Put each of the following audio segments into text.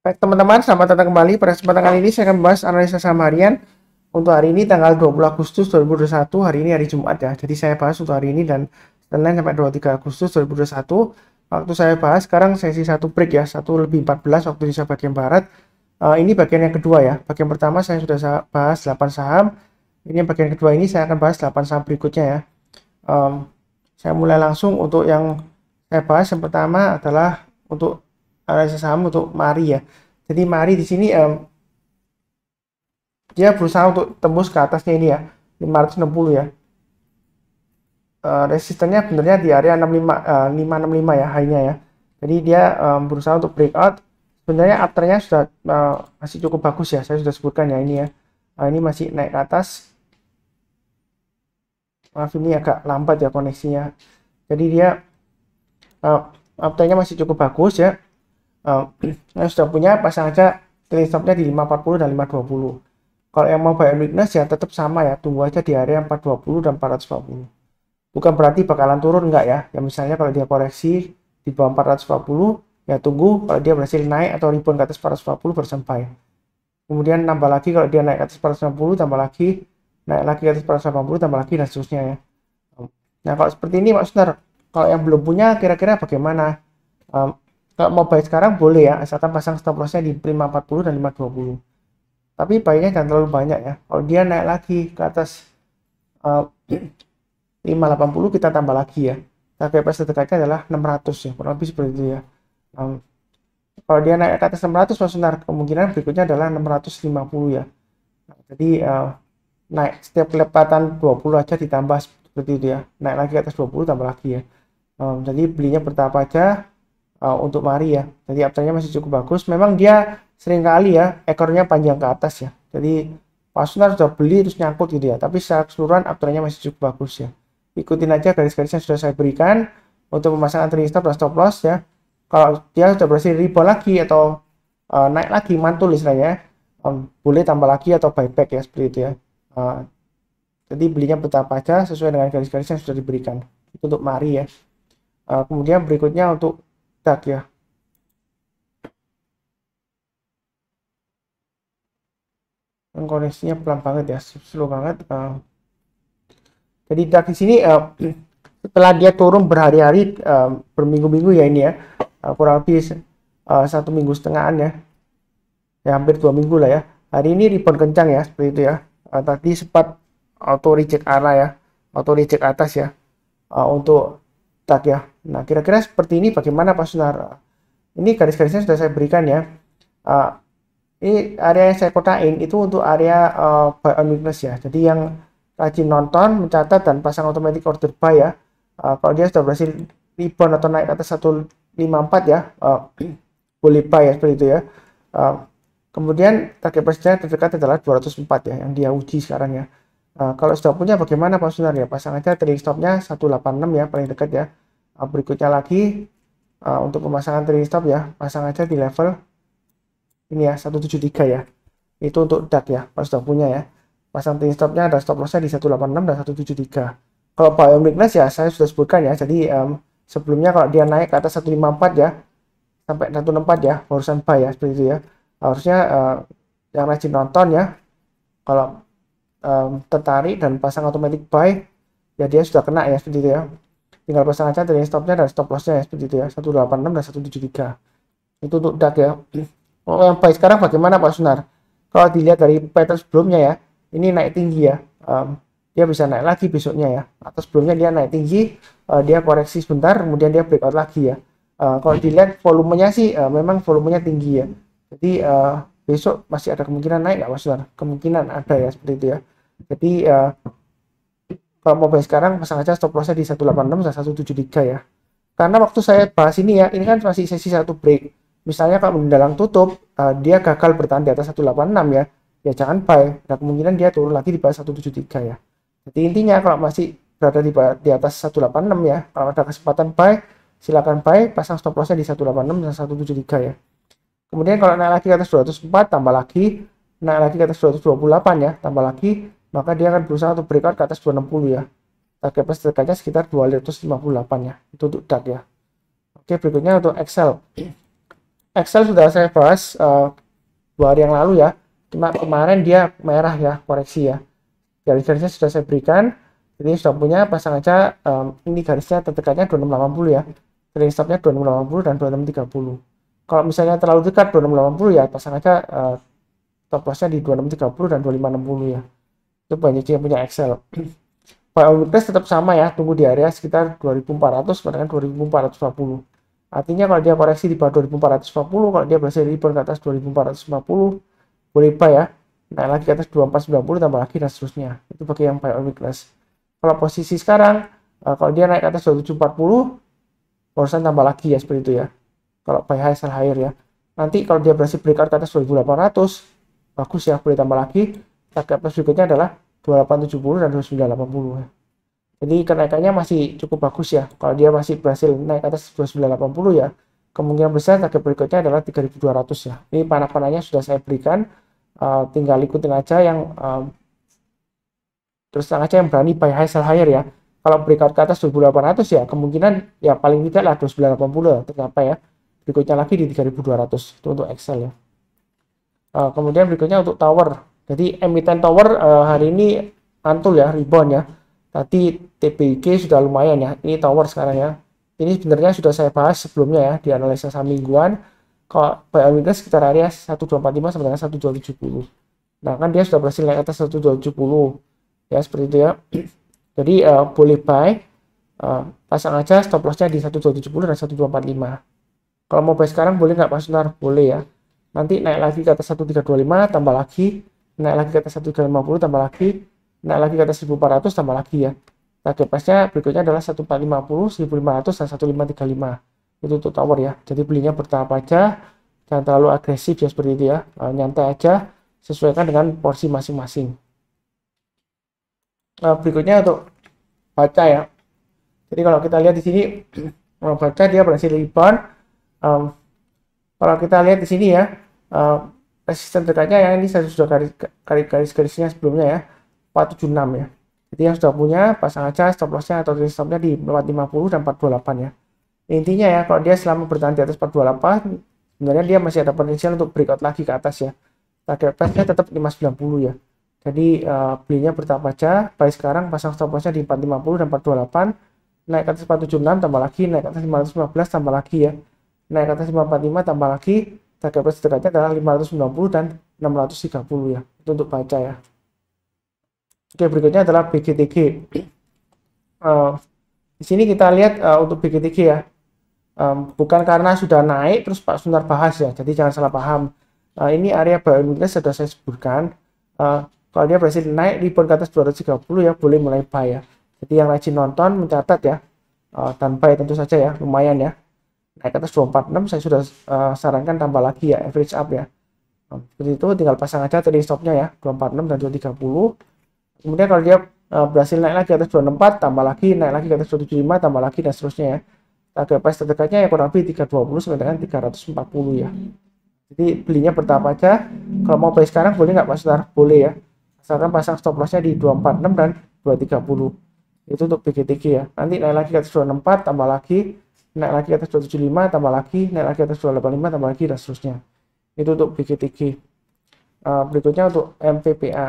Baik teman-teman, selamat datang kembali. Pada kesempatan kali ini saya akan membahas analisa saham harian untuk hari ini tanggal 20 Agustus 2021. Hari ini hari Jumat ya. Jadi saya bahas untuk hari ini dan Senin sampai 23 Agustus 2021. Waktu saya bahas sekarang sesi 1 break ya, 1 lebih 14 waktu Indonesia bagian barat. Ini bagian yang kedua ya. Bagian pertama saya sudah bahas 8 saham. Ini yang bagian kedua ini saya akan bahas 8 saham berikutnya ya. Saya mulai langsung untuk yang saya bahas. Yang pertama adalah untuk analisa saham untuk Mari ya. Jadi Mari di sini dia berusaha untuk tembus ke atasnya ini ya, 560 ya. Resistennya sebenarnya di area 565 ya high-nya ya. Jadi dia berusaha untuk breakout. Sebenarnya afternya sudah masih cukup bagus ya. Saya sudah sebutkan ya ini ya. Ini masih naik ke atas. Maaf ini agak lambat ya koneksinya. Jadi dia afternya masih cukup bagus ya. Yang sudah punya pasang aja trailing stopnya di 540 dan 520. Kalau yang mau buy and weakness ya tetap sama ya, tunggu aja di area 420 dan 440. Bukan berarti bakalan turun enggak ya. Ya misalnya kalau dia koreksi di bawah 440 ya tunggu, kalau dia berhasil naik atau rebound ke atas 440 baru sampai. Kemudian nambah lagi kalau dia naik ke atas 490 tambah lagi, naik lagi ke atas 480 tambah lagi dan seterusnya ya. Nah kalau seperti ini Mas Sunar, kalau yang belum punya kira-kira bagaimana? Kalau mau buy sekarang boleh ya, asalkan pasang stop lossnya di 540 dan 520. Tapi buy-nya jangan terlalu banyak ya. Kalau dia naik lagi ke atas 580 kita tambah lagi ya. Target price terdekatnya adalah 600 ya, kurang lebih seperti itu ya. Kalau dia naik ke atas 600 Mas Sunar, kemungkinan berikutnya adalah 650 ya. Jadi naik setiap kelipatan 20 aja ditambah seperti itu ya. Naik lagi ke atas 20 tambah lagi ya. Jadi belinya bertahap aja. Untuk Mari ya, jadi afternya masih cukup bagus. Memang dia sering kali ya ekornya panjang ke atas ya, jadi Pak Sunar sudah beli terus nyangkut gitu ya, tapi secara keseluruhan afternya masih cukup bagus ya. Ikutin aja garis-garis yang sudah saya berikan untuk pemasangan trailing stop dan stop loss ya. Kalau dia sudah berhasil rebound lagi atau naik lagi mantul istilahnya, boleh tambah lagi atau buyback ya seperti itu ya. Jadi belinya bertahap aja sesuai dengan garis-garis yang sudah diberikan. Itu untuk Mari ya. Kemudian berikutnya untuk DAX ya. Koneksinya pelan banget ya, slow banget. Jadi DAX di sini setelah dia turun berhari-hari, berminggu-minggu ya ini ya, kurang lebih 1,5 mingguan ya, hampir 2 minggu lah ya. Hari ini rebound kencang ya, seperti itu ya. Tadi sempat auto reject arah ya, auto reject atas ya, untuk DAX ya. Nah kira-kira seperti ini bagaimana Pak Sunar? Ini garis-garisnya sudah saya berikan ya. Ini area yang saya kotain itu untuk area buy on weakness ya. Jadi yang rajin nonton, mencatat dan pasang automatic order buy ya. Kalau dia sudah berhasil rebound atau naik ke atas 154 ya, boleh buy ya seperti itu ya. Kemudian target price terdekat adalah 204 ya yang dia uji sekarang ya. Kalau sudah punya bagaimana Pak Sunar ya, pasang aja trailing stopnya 186 ya paling dekat ya. Berikutnya lagi untuk pemasangan trailing stop ya, pasang aja di level ini ya 173 ya. Itu untuk DAX ya, kalau sudah punya ya. Pasang trailing stopnya ada stop lossnya di 186 dan 173. Kalau buy on weakness ya saya sudah sebutkan ya. Jadi sebelumnya kalau dia naik ke atas 154 ya sampai 164 ya, barusan buy ya seperti itu ya. Harusnya yang rajin nonton ya, kalau tertarik dan pasang automatic buy ya dia sudah kena ya seperti itu ya. Tinggal pasang aja trailing stopnya dan stop lossnya ya seperti itu ya, 186 dan 173. Itu untuk DAX ya. Kalau yang buy sekarang bagaimana Pak Sunar? Kalau dilihat dari pattern sebelumnya ya, ini naik tinggi ya, dia bisa naik lagi besoknya ya, atau sebelumnya dia naik tinggi, dia koreksi sebentar kemudian dia breakout lagi ya. Kalau dilihat volumenya sih memang volumenya tinggi ya, jadi besok masih ada kemungkinan naik nggak Pak Sunar? Kemungkinan ada ya seperti itu ya. Jadi kalau mau buy sekarang pasang aja stop lossnya di 186 dan 173 ya. Karena waktu saya bahas ini ya, ini kan masih sesi 1 break. Misalnya kalau mendalang tutup, dia gagal bertahan di atas 186 ya jangan buy. Nah kemungkinan dia turun lagi di bawah 173 ya. Jadi intinya kalau masih berada di atas 186 ya, kalau ada kesempatan buy, silakan buy, pasang stop lossnya di 186 dan 173 ya. Kemudian kalau naik lagi ke atas 204 tambah lagi, naik lagi ke atas 228 ya, tambah lagi, maka dia akan berusaha untuk breakout ke atas 260 ya. Target price terdekatnya sekitar 258 ya. Itu untuk DAX ya. Oke, berikutnya untuk Excel. Excel sudah saya bahas 2 hari yang lalu ya. Cuma kemarin dia merah ya, koreksi ya. Garis-garisnya sudah saya berikan. Jadi sudah punya, pasang aja. Ini garisnya terdekatnya 2680 ya. Trailing stopnya 2680 dan 2630. Kalau misalnya terlalu dekat 2680 ya, pasang aja stop lossnya di 2630 dan 2560 ya. Itu banyak yang punya Excel. Buy on weakness tetap sama ya, tunggu di area sekitar 2400 dengan 2440. Artinya kalau dia koreksi di bawah 2440, kalau dia berhasil rebound ke atas 2450, boleh buy ya. Naik lagi ke atas 2490 tambah lagi dan seterusnya. Itu bagi yang buy on weakness. Kalau posisi sekarang, kalau dia naik ke atas 2740, barusan tambah lagi ya, seperti itu ya. Kalau buy high sell higher ya. Nanti kalau dia berhasil breakout ke atas 2800, bagus ya, boleh tambah lagi. Target plus berikutnya adalah 2870 dan 2980 ya. Jadi kenaikannya masih cukup bagus ya. Kalau dia masih berhasil naik ke atas 2980 ya, kemungkinan besar target berikutnya adalah 3200 ya. Ini panah-panahnya sudah saya berikan, tinggal ikutin aja yang terus terang aja yang berani buy high sell higher ya. Kalau breakout ke atas 2800 ya, kemungkinan ya paling tidak lah 2980 tercapai ya. Berikutnya lagi di 3200 itu untuk Excel ya. Kemudian berikutnya untuk tower. Jadi emiten tower hari ini mantul ya, rebound ya. Tadi TPG sudah lumayan ya. Ini tower sekarang ya. Ini sebenarnya sudah saya bahas sebelumnya ya di analisa saham mingguan. Kalau buy on weakness sekitar area 1245 sampai dengan 1270. Nah, kan dia sudah berhasil naik atas 1270. Ya, seperti itu ya. Jadi boleh buy. Pasang aja stop lossnya di 1270 dan 1245. Kalau mau buy sekarang boleh nggak Pak Sunar? Boleh ya. Nanti naik lagi ke atas 1325 tambah lagi, naik lagi ke atas 1350 tambah lagi, naik lagi ke atas 1400 tambah lagi ya. Target price-nya berikutnya adalah 1450, 1500 dan 1535. Itu untuk tower ya. Jadi belinya bertahap aja, jangan terlalu agresif ya, seperti itu ya. Nyantai aja, sesuaikan dengan porsi masing-masing. Berikutnya untuk baca ya. Jadi kalau kita lihat di sini baca dia berhasil rebound. Kalau kita lihat di sini ya, resisten terdekatnya yang ini saya sudah garis-garisnya sebelumnya ya, 476 ya. Jadi yang sudah punya pasang aja stop lossnya atau stopnya di 450 dan 428 ya. Intinya ya, kalau dia selama bertahan di atas 428, sebenarnya dia masih ada potensial untuk breakout lagi ke atas ya. Target price-nya tetap 590 ya. Jadi belinya bertahap aja, buy sekarang pasang stop lossnya di 450 dan 428, naik ke atas 476 tambah lagi, naik ke atas 515 tambah lagi ya. Naik ke atas 545 tambah lagi, target price dekatnya adalah 590 dan 630 ya. Itu untuk baca ya. Oke, berikutnya adalah BGTG. Di sini kita lihat untuk BGTG ya. Bukan karena sudah naik terus Pak Sunar bahas ya. Jadi jangan salah paham. Ini area buy on weakness sudah saya sebutkan. Kalau dia berhasil naik rebound ke atas 230 ya, boleh mulai buy ya. Jadi yang rajin nonton mencatat ya. Dan buy tentu saja ya, lumayan ya. Naik ke atas 246 saya sudah sarankan tambah lagi ya, average up ya. Seperti itu, tinggal pasang aja trading stopnya ya, 246 dan 230. Kemudian kalau dia berhasil naik lagi ke atas 264 tambah lagi, naik lagi ke atas 275 tambah lagi dan seterusnya ya. Target price terdekatnya ya kurang lebih 320 sampai dengan 340 ya. Jadi belinya bertahap aja. Kalau mau buy sekarang boleh nggak Pak Sunar? Boleh ya. Asalkan pasang stop lossnya di 246 dan 230. Itu untuk BGTG ya. Nanti naik lagi ke atas 264 tambah lagi, naik lagi ke atas 275 tambah lagi, naik lagi ke atas 285 tambah lagi dan seterusnya. Itu untuk BGTG. Berikutnya untuk MPPA.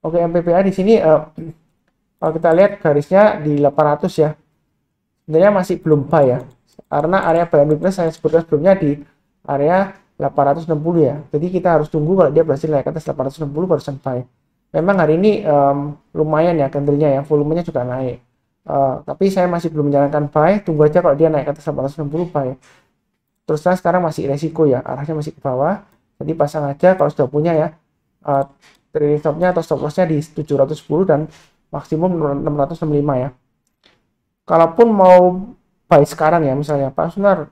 Oke, MPPA di sini kalau kita lihat garisnya di 800 ya. Sebenarnya masih belum buy ya. Karena area buy on weakness saya sebutkan sebelumnya di area 860 ya. Jadi kita harus tunggu kalau dia berhasil naik ke atas 860 barusan buy. Memang hari ini lumayan ya candlenya ya, volumenya juga naik. Tapi saya masih belum menyarankan buy, tunggu aja kalau dia naik ke atas 860 buy. Terus sekarang masih resiko ya, arahnya masih ke bawah. Jadi pasang aja kalau sudah punya ya. Trading stopnya atau stop lossnya di 710 dan maksimum 665 ya. Kalaupun mau buy sekarang ya, misalnya Pak Sunar,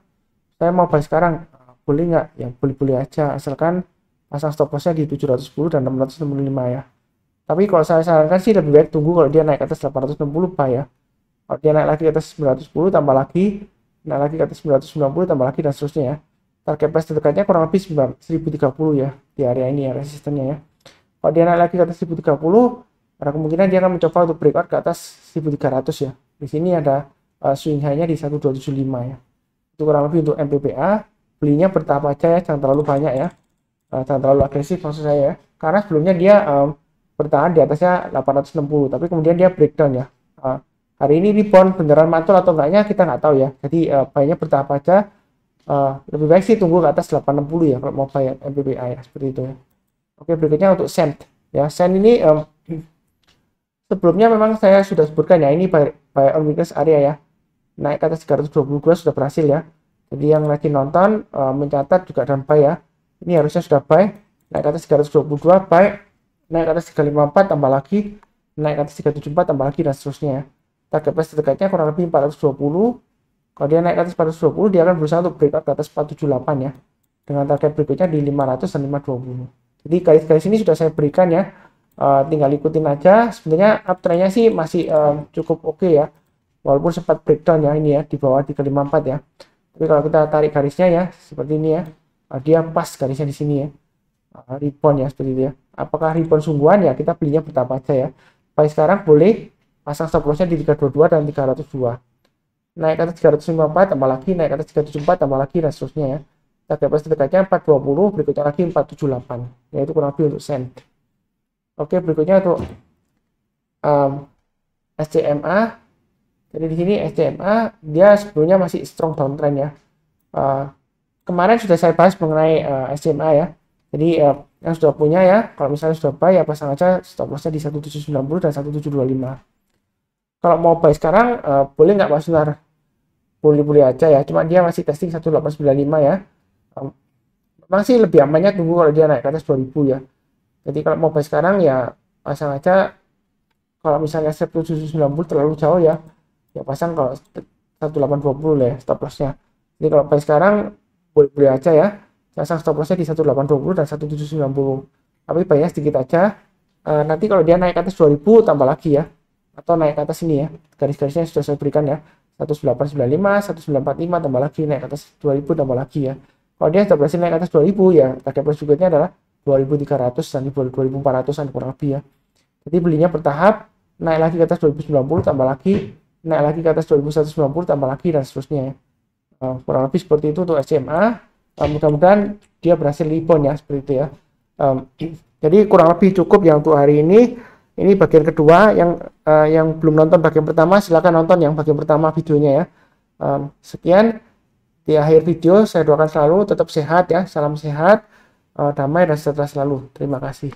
saya mau buy sekarang, boleh nggak? Ya boleh-boleh aja, asalkan pasang stop lossnya di 710 dan 665 ya. Tapi kalau saya sarankan sih lebih baik tunggu kalau dia naik ke atas 860 buy ya. Kalau dia naik lagi ke atas 910 tambah lagi, naik lagi ke atas 990 tambah lagi dan seterusnya ya. Target price terdekatnya kurang lebih 1030 ya di area ini ya, resistennya ya. Kalau dia naik lagi ke atas 1030, ada kemungkinan dia akan mencoba untuk breakout ke atas 1300 ya. Di sini ada swing high-nya di 1275 ya. Itu kurang lebih untuk MPPA. belinya bertahap aja ya, jangan terlalu banyak ya, jangan terlalu agresif maksud saya ya, karena sebelumnya dia bertahan di atasnya 860 tapi kemudian dia breakdown ya. Hari ini rebound beneran mantul atau enggaknya kita nggak tahu ya, jadi buynya bertahap aja. Lebih baik sih tunggu ke atas 860 ya kalau mau buy MPBA ya, seperti itu ya. Oke, berikutnya untuk Send ya. Send ini sebelumnya memang saya sudah sebutkan ya, ini buy on weakness area ya, naik ke atas 322 sudah berhasil ya. Jadi yang lagi nonton mencatat juga dan buy ya, ini harusnya sudah buy, naik ke atas 322 buy, naik ke atas 354 tambah lagi, naik ke atas 374 tambah lagi, dan seterusnya ya. Target price terdekatnya kurang lebih 420. Kalau dia naik ke atas 420 dia akan berusaha untuk breakout ke atas 478 ya, dengan target berikutnya di 500 dan 520. Jadi garis-garis ini sudah saya berikan ya, tinggal ikutin aja. Sebenarnya uptrendnya sih masih cukup oke ya, walaupun sempat breakdown ya ini ya di bawah 354 ya. Tapi kalau kita tarik garisnya ya seperti ini ya, dia pas garisnya di sini ya, rebound ya seperti itu ya. Apakah rebound sungguhan ya, kita belinya bertahap aja ya. Baik, sekarang boleh pasang stop lossnya di 322 dan 302, naik ke atas 354 tambah lagi, naik ke atas 374 tambah lagi, dan seterusnya ya. Target price terdekatnya 420, berikutnya lagi 478, yaitu kurang lebih untuk Send. Oke, berikutnya untuk SCMA. Jadi di sini SCMA dia sebelumnya masih strong downtrend ya. Kemarin sudah saya bahas mengenai SCMA ya. Jadi yang sudah punya ya, kalau misalnya sudah buy ya pasang aja stop lossnya di 1790 dan 1725. Kalau mau buy sekarang boleh nggak Mas Sunar? Boleh-boleh aja ya, cuma dia masih testing 1895 ya. Memang sih lebih amannya tunggu kalau dia naik ke atas 2000 ya. Jadi kalau mau buy sekarang ya pasang aja, kalau misalnya 1790 terlalu jauh ya, ya pasang kalau 1820 ya stop lossnya. Jadi kalau buy sekarang boleh-boleh aja ya, pasang stop lossnya di 1820 dan 1790, tapi buynya sedikit aja. Nanti kalau dia naik ke atas 2000 tambah lagi ya, atau naik ke atas ini ya, garis-garisnya sudah saya berikan ya, 1895, 1945 tambah lagi, naik ke atas 2000 tambah lagi ya. Kalau dia sudah berhasil naik ke atas 2000 ya, target price berikutnya adalah 2300 dan di 2400an kurang lebih ya. Jadi belinya bertahap, naik lagi ke atas 2090 tambah lagi, naik lagi ke atas 2190 tambah lagi, dan seterusnya ya. Kurang lebih seperti itu untuk SCMA. Mudah-mudahan dia berhasil rebound ya, seperti itu ya. Jadi kurang lebih cukup ya untuk hari ini. Ini bagian kedua. Yang belum nonton bagian pertama silahkan nonton yang bagian pertama videonya ya. Sekian di akhir video, saya doakan selalu tetap sehat ya, salam sehat, damai dan sejahtera selalu. Terima kasih.